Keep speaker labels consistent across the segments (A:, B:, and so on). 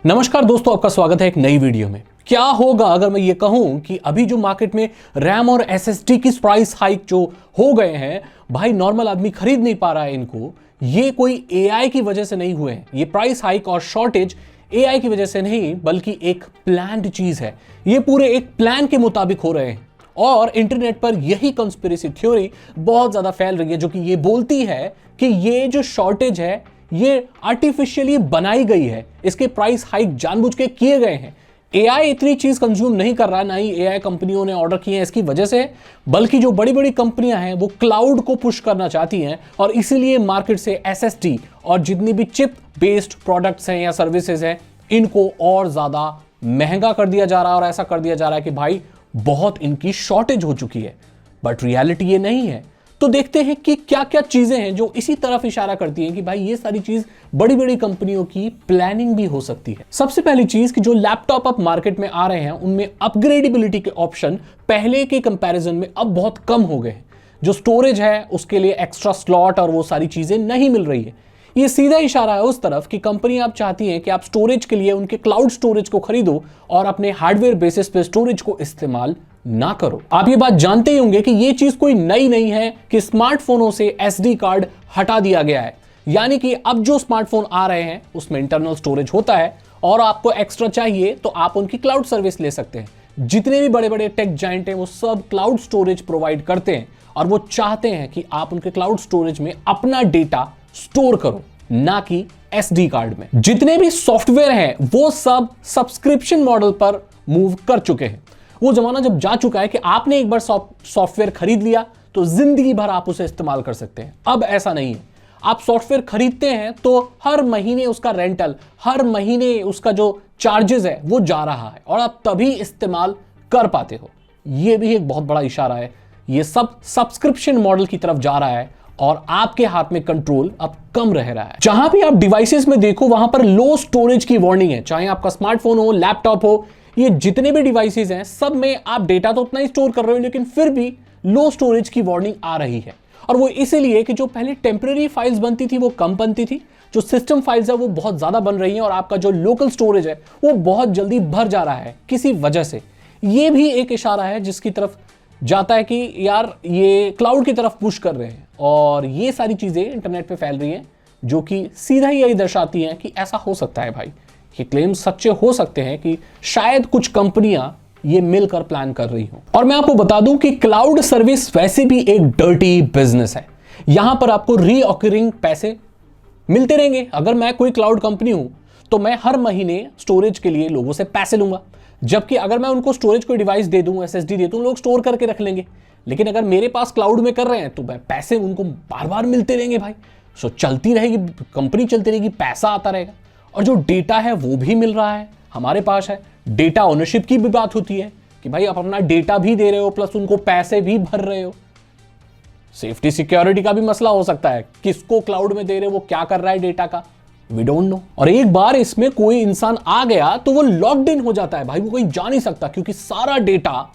A: नमस्कार दोस्तों, आपका स्वागत है एक नई वीडियो में। क्या होगा अगर मैं ये कहूं कि अभी जो मार्केट में रैम और एसएसडी की प्राइस हाइक जो हो गए हैं, भाई नॉर्मल आदमी खरीद नहीं पा रहा है इनको। ये कोई एआई की वजह से नहीं हुए हैं। ये प्राइस हाइक और शॉर्टेज एआई की वजह से नहीं, बल्कि एक प्लान्ड चीज है। ये पूरे एक प्लान के मुताबिक हो रहे हैं और इंटरनेट पर यही कंस्पिरेसी थ्योरी बहुत ज्यादा फैल रही है, जो कि ये बोलती है कि ये जो शॉर्टेज है ये आर्टिफिशियली बनाई गई है। इसके प्राइस हाइक जानबूझ के किए गए हैं। एआई इतनी चीज कंज्यूम नहीं कर रहा है, ना ही एआई कंपनियों ने ऑर्डर किए हैं इसकी वजह से, बल्कि जो बड़ी बड़ी कंपनियां हैं वो क्लाउड को पुश करना चाहती हैं और इसीलिए मार्केट से एसएसडी और जितनी भी चिप बेस्ड प्रोडक्ट्स हैं या सर्विसेज हैं, इनको और ज्यादा महंगा कर दिया जा रहा है और ऐसा कर दिया जा रहा है कि भाई बहुत इनकी शॉर्टेज हो चुकी है। बट रियलिटी ये नहीं है। तो देखते हैं कि क्या क्या चीजें हैं जो इसी तरफ इशारा करती हैं कि भाई ये सारी चीज बड़ी बड़ी कंपनियों की प्लानिंग भी हो सकती है। सबसे पहली चीज कि जो लैपटॉप अब मार्केट में आ रहे हैं उनमें अपग्रेडेबिलिटी के ऑप्शन पहले के कंपैरिजन में अब बहुत कम हो गए हैं। जो स्टोरेज है उसके लिए एक्स्ट्रा स्लॉट और वो सारी चीजें नहीं मिल रही है। ये सीधा इशारा है उस तरफ कि कंपनी आप चाहती हैं कि आप स्टोरेज के लिए उनके क्लाउड स्टोरेज को खरीदो और अपने हार्डवेयर बेसिस पे स्टोरेज को इस्तेमाल ना करो। आप ये बात जानते ही होंगे कि ये चीज कोई नई नहीं है कि स्मार्टफोनों से एसडी कार्ड हटा दिया गया है। यानी कि अब जो स्मार्टफोन आ रहे हैं उसमें इंटरनल स्टोरेज होता है और आपको एक्स्ट्रा चाहिए तो आप उनकी क्लाउड सर्विस ले सकते हैं। जितने भी बड़े बड़े टेक जायंट हैं वो सब क्लाउड स्टोरेज प्रोवाइड करते हैं और वो चाहते हैं कि आप उनके क्लाउड स्टोरेज में अपना डेटा स्टोर करो, ना कि एसडी कार्ड में। जितने भी सॉफ्टवेयर हैं वो सब सब्सक्रिप्शन मॉडल पर मूव कर चुके हैं। वो जमाना जब जा चुका है कि आपने एक बार सॉफ्टवेयर खरीद लिया तो जिंदगी भर आप उसे इस्तेमाल कर सकते हैं। अब ऐसा नहीं है। आप सॉफ्टवेयर खरीदते हैं तो हर महीने उसका रेंटल, हर महीने उसका जो चार्जेस है वो जा रहा है और आप तभी इस्तेमाल कर पाते हो। ये भी एक बहुत बड़ा इशारा है। ये सब सब्सक्रिप्शन मॉडल की तरफ जा रहा है और आपके हाथ में कंट्रोल अब कम रह रहा है। जहां भी आप डिवाइसेस में देखो वहां पर लो स्टोरेज की वार्निंग है। चाहे आपका स्मार्टफोन हो, लैपटॉप हो, ये जितने भी डिवाइसेस हैं सब में आप डेटा तो उतना ही स्टोर कर रहे हो, लेकिन फिर भी लो स्टोरेज की वार्निंग आ रही है। और वो इसीलिए कि जो पहले टेम्परेरी फाइल्स बनती थी वो कम बनती थी, जो सिस्टम फाइल्स है वो बहुत ज्यादा बन रही हैं और आपका जो लोकल स्टोरेज है वो बहुत जल्दी भर जा रहा है किसी वजह से। ये भी एक इशारा है जिसकी तरफ जाता है कि यार ये क्लाउड की तरफ पुश कर रहे हैं और ये सारी चीजें इंटरनेट पे फैल रही हैं, जो कि सीधा ही यही दर्शाती हैं कि ऐसा हो सकता है। भाई ये क्लेम सच्चे हो सकते हैं कि शायद कुछ कंपनियां ये मिलकर प्लान कर रही हो। और मैं आपको बता दूं कि क्लाउड सर्विस वैसे भी एक डर्टी बिजनेस है। यहां पर आपको रीऑकरिंग पैसे मिलते रहेंगे। अगर मैं कोई क्लाउड कंपनी हूं तो मैं हर महीने स्टोरेज के लिए लोगों से पैसे लूंगा, जबकि अगर मैं उनको स्टोरेज कोई डिवाइस दे दूं, एसएसडी दे दूं, लोग स्टोर करके रख लेंगे। लेकिन अगर मेरे पास क्लाउड में कर रहे हैं तो पैसे उनको बार बार मिलते रहेंगे। भाई सो चलती रहेगी, कंपनी चलती रहेगी, पैसा आता रहेगा और जो डेटा है वो भी मिल रहा है, हमारे पास है। डेटा ओनरशिप की भी बात होती है कि भाई आप अपना डेटा भी दे रहे हो प्लस उनको पैसे भी भर रहे हो। सेफ्टी सिक्योरिटी का भी मसला हो सकता है, किसको क्लाउड में दे रहे हो, वो क्या कर रहा है डेटा का, वी डोंट नो। और एक बार इसमें कोई इंसान आ गया तो वो लॉक्ड इन हो जाता है। भाई वो कहीं जा नहीं सकता क्योंकि सारा डेटा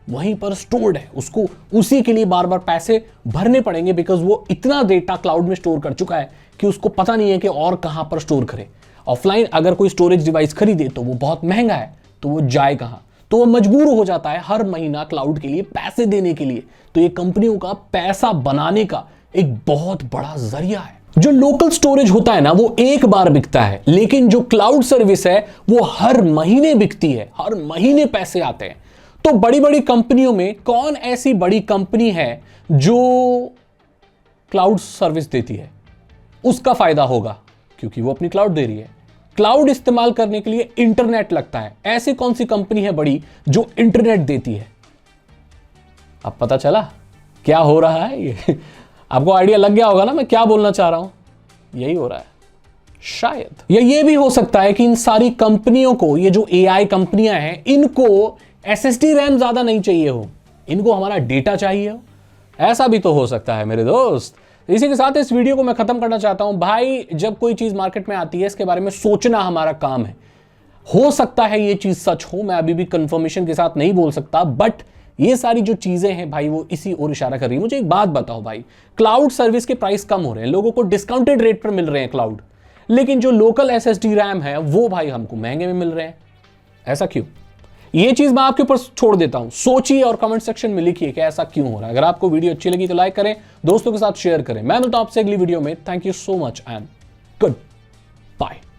A: वहीं पर स्टोर्ड है। उसको उसी के लिए बार बार पैसे भरने पड़ेंगे, बिकॉज वो इतना डेटा क्लाउड में स्टोर कर चुका है कि उसको पता नहीं है कि और कहां पर स्टोर करे। ऑफलाइन अगर कोई स्टोरेज डिवाइस खरीदे तो वो बहुत महंगा है, तो वो जाए कहां, तो वो मजबूर हो जाता है हर महीना क्लाउड के लिए पैसे देने के लिए। तो ये कंपनियों का पैसा बनाने का एक बहुत बड़ा जरिया है। जो लोकल स्टोरेज होता है ना वो एक बार बिकता है, लेकिन जो क्लाउड सर्विस है वो हर महीने बिकती है, हर महीने पैसे आते हैं। तो बड़ी बड़ी कंपनियों में कौन ऐसी बड़ी कंपनी है जो क्लाउड सर्विस देती है? उसका फायदा होगा क्योंकि वो अपनी क्लाउड दे रही है। क्लाउड इस्तेमाल करने के लिए इंटरनेट लगता है। ऐसी कौन सी कंपनी है बड़ी जो इंटरनेट देती है? अब पता चला क्या हो रहा है। ये आपको आइडिया लग गया होगा ना मैं क्या बोलना चाह रहा हूं। यही हो रहा है शायद। या ये भी हो सकता है कि इन सारी कंपनियों को, ये जो एआई कंपनियां हैं, इनको एसएसडी रैम ज्यादा नहीं चाहिए हो, इनको हमारा डेटा चाहिए हो। ऐसा भी तो हो सकता है मेरे दोस्त। इसी के साथ इस वीडियो को मैं खत्म करना चाहता हूं। भाई जब कोई चीज मार्केट में आती है इसके बारे में सोचना हमारा काम है। हो सकता है ये चीज सच हो, मैं अभी भी कंफर्मेशन के साथ नहीं बोल सकता, बट ये सारी जो चीजें हैं भाई वो इसी ओर इशारा कर रही है। मुझे एक बात बताओ भाई, क्लाउड सर्विस के प्राइस कम हो रहे हैं, लोगों को डिस्काउंटेड रेट पर मिल रहे हैं क्लाउड, लेकिन जो लोकल एसएसडी रैम है वो भाई हमको महंगे में मिल रहे हैं। ऐसा क्यों? ये चीज मैं आपके ऊपर छोड़ देता हूं, सोचिए और कमेंट सेक्शन में लिखिए कि ऐसा क्यों हो रहा है। अगर आपको वीडियो अच्छी लगी तो लाइक करें, दोस्तों के साथ शेयर करें। मैं मिलता हूं आपसे अगली वीडियो में। Thank you so much and good bye.